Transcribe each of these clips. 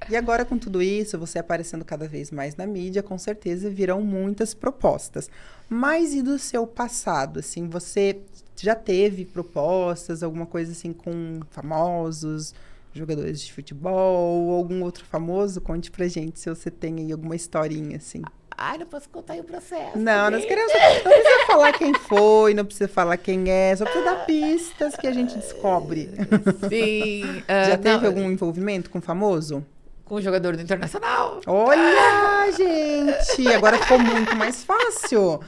E agora, com tudo isso, você aparecendo cada vez mais na mídia, com certeza virão muitas propostas. Mas e do seu passado, assim, você já teve propostas, alguma coisa assim com famosos, jogadores de futebol, ou algum outro famoso? Conte pra gente se você tem aí alguma historinha, assim. Ai, não posso contar aí o processo. Não, nós queremos. Não precisa falar quem foi, não precisa falar quem é, só precisa dar pistas que a gente descobre. Sim. Já teve não, algum envolvimento com famoso? com o jogador do Internacional. Olha, gente! Agora ficou muito mais fácil,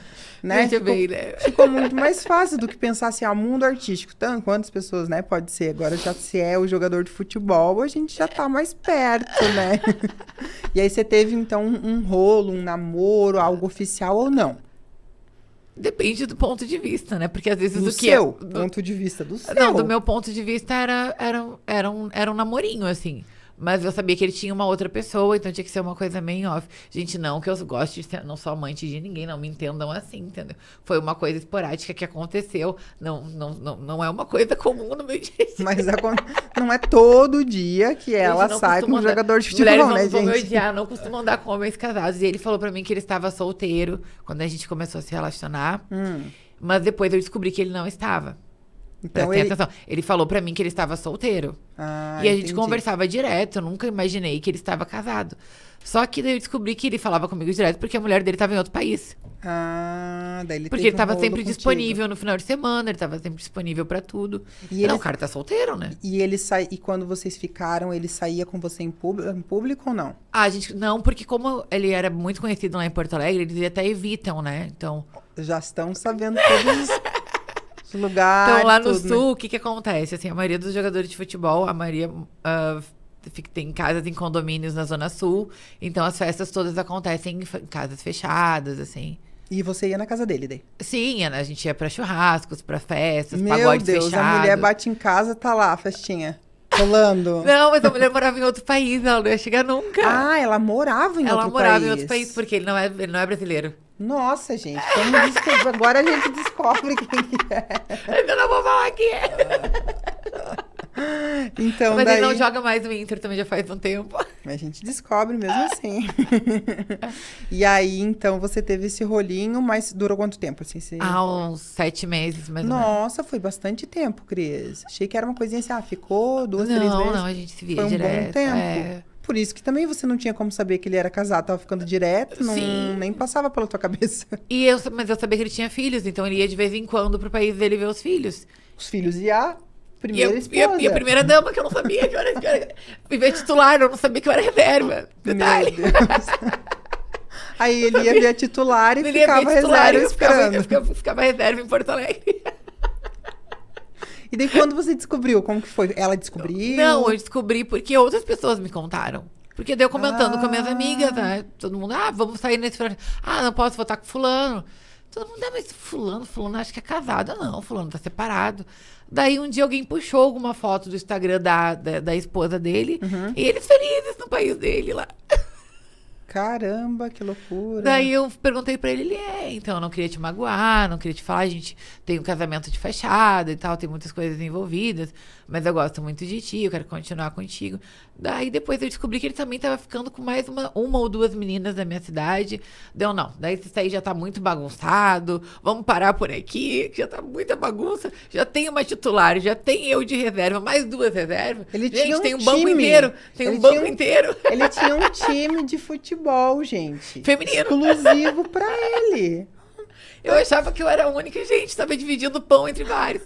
né? Veja bem, né? Ficou muito mais fácil do que pensar assim, ah, mundo artístico. Tanto, quantas pessoas, né? Pode ser. Agora, já se é o jogador de futebol, a gente já tá mais perto, né? E aí, você teve, então, um rolo, um namoro, algo oficial ou não? Depende do ponto de vista, né? Porque às vezes Do o que seu é... ponto de vista, do seu. Não, do meu ponto de vista era um namorinho, assim. Mas eu sabia que ele tinha uma outra pessoa, então tinha que ser uma coisa meio off. Gente, não que eu goste de ser, não sou amante de ninguém, não me entendam assim, entendeu? Foi uma coisa esporádica que aconteceu. Não é uma coisa comum no meu dia. Mas não é todo dia que ela Gente, não sai com um costumam jogador de mulheres futebol, né, vão me gente? odiar, não costumam andar com homens casados. E ele falou pra mim que ele estava solteiro quando a gente começou a se relacionar. Mas depois eu descobri que ele não estava. Então Prestem ele... atenção. Ele falou pra mim que ele estava solteiro. Ah, E a gente entendi. conversava direto. Eu nunca imaginei que ele estava casado. Só que daí eu descobri que ele falava comigo direto porque a mulher dele estava em outro país. Ah, daí ele Porque teve ele um estava rolo sempre contigo. disponível no final de semana, ele estava sempre disponível pra tudo. E Não, ele- o cara tá solteiro, né? E ele e quando vocês ficaram, ele saía com você em público ou não? Ah, a gente. Não, porque como ele era muito conhecido lá em Porto Alegre, eles até evitam, né? Então. Já estão sabendo todos os lugares. Então, lá no tudo, né? sul, o que que acontece? Assim, a maioria dos jogadores de futebol, a maioria tem casas em condomínios na Zona Sul. Então, as festas todas acontecem em casas fechadas, assim. E você ia na casa dele daí? Sim, a gente ia pra churrascos, pra festas, Meu pagodes Deus, fechados. a mulher bate em casa, tá lá a festinha. Rolando. Não, mas a mulher morava em outro país, ela não ia chegar nunca. Ah, ela morava em ela outro morava país. em outro país, porque ele não é brasileiro. Nossa, gente. Então, agora a gente descobre quem que é. Eu não vou falar que é. Então, Mas daí... ele não joga mais no Inter também já faz um tempo. A gente descobre mesmo assim. E aí, então, você teve esse rolinho, mas durou quanto tempo? Assim, Há uns 7 meses, mais ou menos. Nossa, foi bastante tempo, Cris. Achei que era uma coisinha assim, ficou 2, 3 meses. Não, a gente se via Foi um direto. bom tempo. É. Por isso que também você não tinha como saber que ele era casado, tava ficando direto, Sim. nem passava pela tua cabeça. Mas eu sabia que ele tinha filhos, então ele ia de vez em quando pro país dele ver os filhos. Os filhos e a primeira esposa. E a primeira dama, que eu não sabia que eu era. Me ver titular, eu não sabia que eu era reserva. Meu Detalhe. Deus. Aí ele ia ver a titular e Ele ia ver ficava titular e reserva esperando. eu ficava reserva em Porto Alegre. E daí quando você descobriu, como que foi? Ela descobriu? Não, eu descobri porque outras pessoas me contaram. Porque deu comentando com minhas amigas, né? Todo mundo, vamos sair nesse final. Não posso voltar com fulano. Todo mundo, mas fulano acho que é casado. Não, fulano tá separado. Daí um dia alguém puxou alguma foto do Instagram da esposa dele. E eles felizes no país dele lá. Caramba, que loucura. Daí eu perguntei pra ele, então eu não queria te magoar, não queria te falar, a gente tem um casamento de fachada e tal, tem muitas coisas envolvidas, mas eu gosto muito de ti, eu quero continuar contigo. Daí depois eu descobri que ele também tava ficando com mais uma ou duas meninas da minha cidade. Deu não, daí isso aí já tá muito bagunçado, vamos parar por aqui, que já tá muita bagunça, já tem uma titular, já tem eu de reserva, mais 2 reservas. Ele tinha um tem um banco time. inteiro, tem Ele um banco tinha um- inteiro. Ele tinha um time de futebol, gente. Feminino. Exclusivo pra ele. Eu achava que eu era a única, gente, tava dividindo pão entre vários.